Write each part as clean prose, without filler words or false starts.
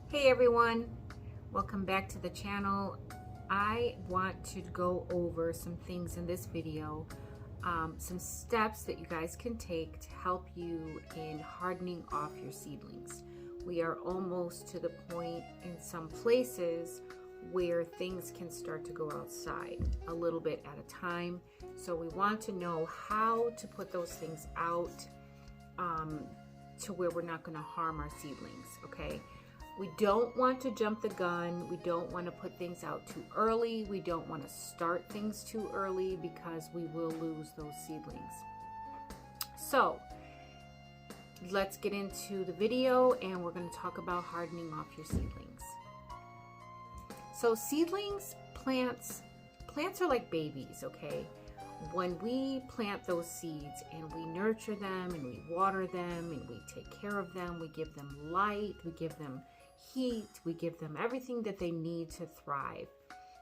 Hey everyone, welcome back to the channel. I want to go over some things in this video, some steps that you guys can take to help you in hardening off your seedlings. We are almost to the point in some places where things can start to go outside a little bit at a time. So we want to know how to put those things out to where we're not going to harm our seedlings, okay? We don't want to jump the gun. We don't want to put things out too early. We don't want to start things too early because we will lose those seedlings. So let's get into the video and we're going to talk about hardening off your seedlings. So seedlings, plants are like babies, okay? When we plant those seeds and we nurture them and we water them and we take care of them, we give them light, we give them heat, we give them everything that they need to thrive,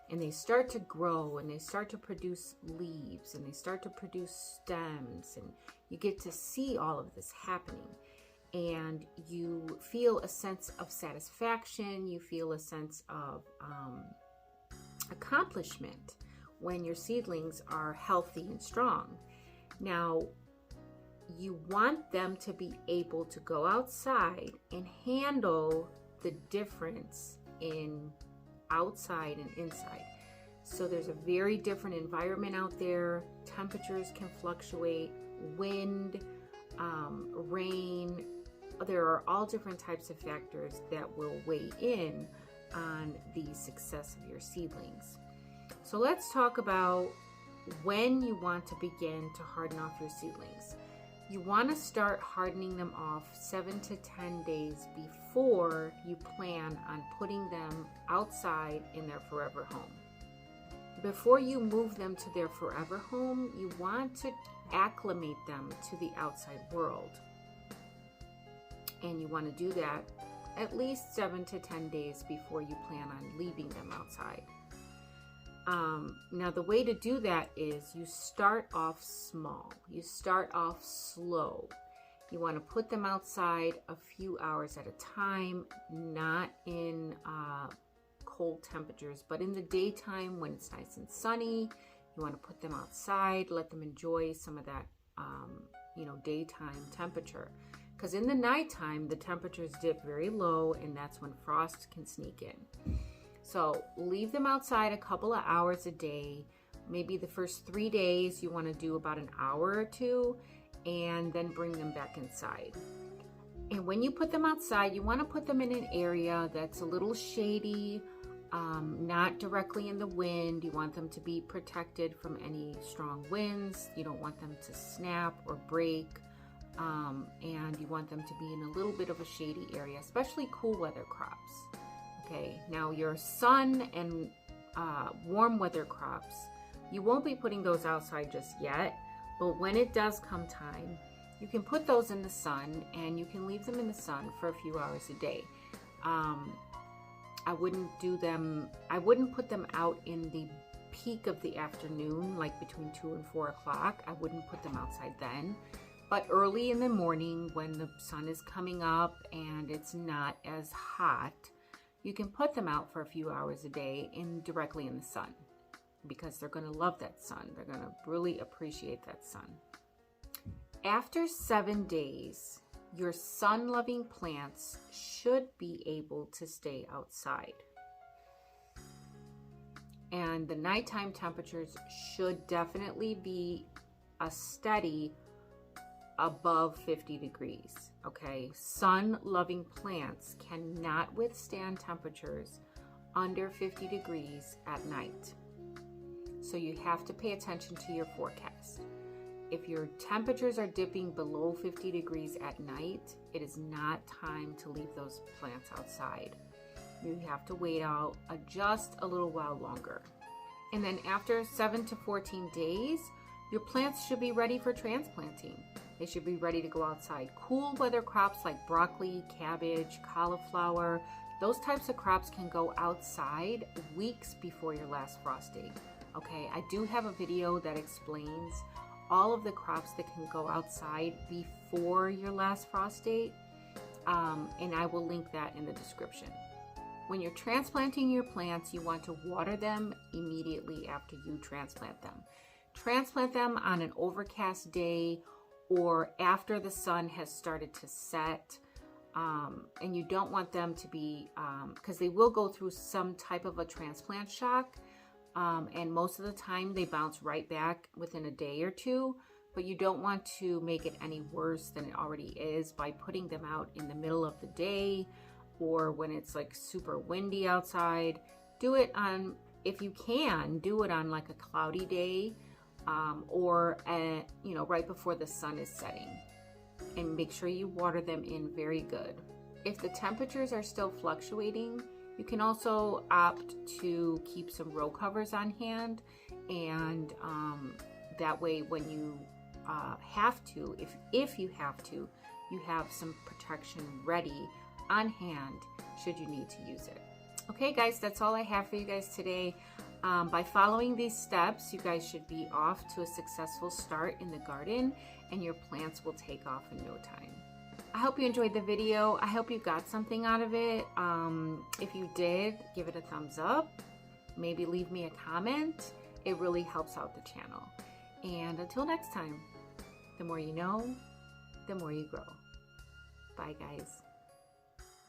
and they start to grow and they start to produce leaves and they start to produce stems, and you get to see all of this happening, and you feel a sense of satisfaction, you feel a sense of accomplishment when your seedlings are healthy and strong. Now, you want them to be able to go outside and handle the difference in outside and inside. So there's a very different environment out there. Temperatures can fluctuate, wind, rain. There are all different types of factors that will weigh in on the success of your seedlings. So let's talk about when you want to begin to harden off your seedlings. You want to start hardening them off 7 to 10 days before you plan on putting them outside in their forever home. Before you move them to their forever home, you want to acclimate them to the outside world. And you want to do that at least 7 to 10 days before you plan on leaving them outside. Now the way to do that is you start off small. You start off slow. You want to put them outside a few hours at a time, not in cold temperatures, but in the daytime when it's nice and sunny. You want to put them outside, let them enjoy some of that, daytime temperature. Because in the nighttime, the temperatures dip very low, and that's when frost can sneak in. So leave them outside a couple of hours a day. Maybe the first 3 days you want to do about an hour or two, and then bring them back inside. And when you put them outside, you want to put them in an area that's a little shady, not directly in the wind. You want them to be protected from any strong winds. You don't want them to snap or break. And you want them to be in a little bit of a shady area, especially cool weather crops. Okay, now your sun and warm weather crops, you won't be putting those outside just yet, but when it does come time, you can put those in the sun, and you can leave them in the sun for a few hours a day. I wouldn't put them out in the peak of the afternoon, like between 2 and 4 o'clock. I wouldn't put them outside then. But early in the morning when the sun is coming up and it's not as hot, you can put them out for a few hours a day directly in the sun, because they're going to love that sun. They're going to really appreciate that sun. After 7 days, your sun-loving plants should be able to stay outside. And the nighttime temperatures should definitely be a steady above 50 degrees, okay? Sun-loving plants cannot withstand temperatures under 50 degrees at night. So you have to pay attention to your forecast. If your temperatures are dipping below 50 degrees at night, it is not time to leave those plants outside. You have to wait out just a little while longer. And then after 7 to 14 days, your plants should be ready for transplanting. They should be ready to go outside. Cool weather crops like broccoli, cabbage, cauliflower, those types of crops can go outside weeks before your last frost date. Okay, I do have a video that explains all of the crops that can go outside before your last frost date, and I will link that in the description. when you're transplanting your plants, you want to water them immediately after you transplant them. Transplant them on an overcast day or after the sun has started to set. And you don't want them to be, because they will go through some type of a transplant shock. And most of the time they bounce right back within a day or two. But you don't want to make it any worse than it already is by putting them out in the middle of the day or when it's like super windy outside. Do it on, if you can, do it on like a cloudy day or you know, right before the sun is setting. And make sure you water them in very good. If the temperatures are still fluctuating, you can also opt to keep some row covers on hand, and that way when you have to, if you have to, you have some protection ready on hand should you need to use it. Okay guys, that's all I have for you guys today. By following these steps, you guys should be off to a successful start in the garden, and your plants will take off in no time. I hope you enjoyed the video. I hope you got something out of it. If you did, give it a thumbs up. Maybe leave me a comment. It really helps out the channel. And until next time, the more you know, the more you grow. Bye guys.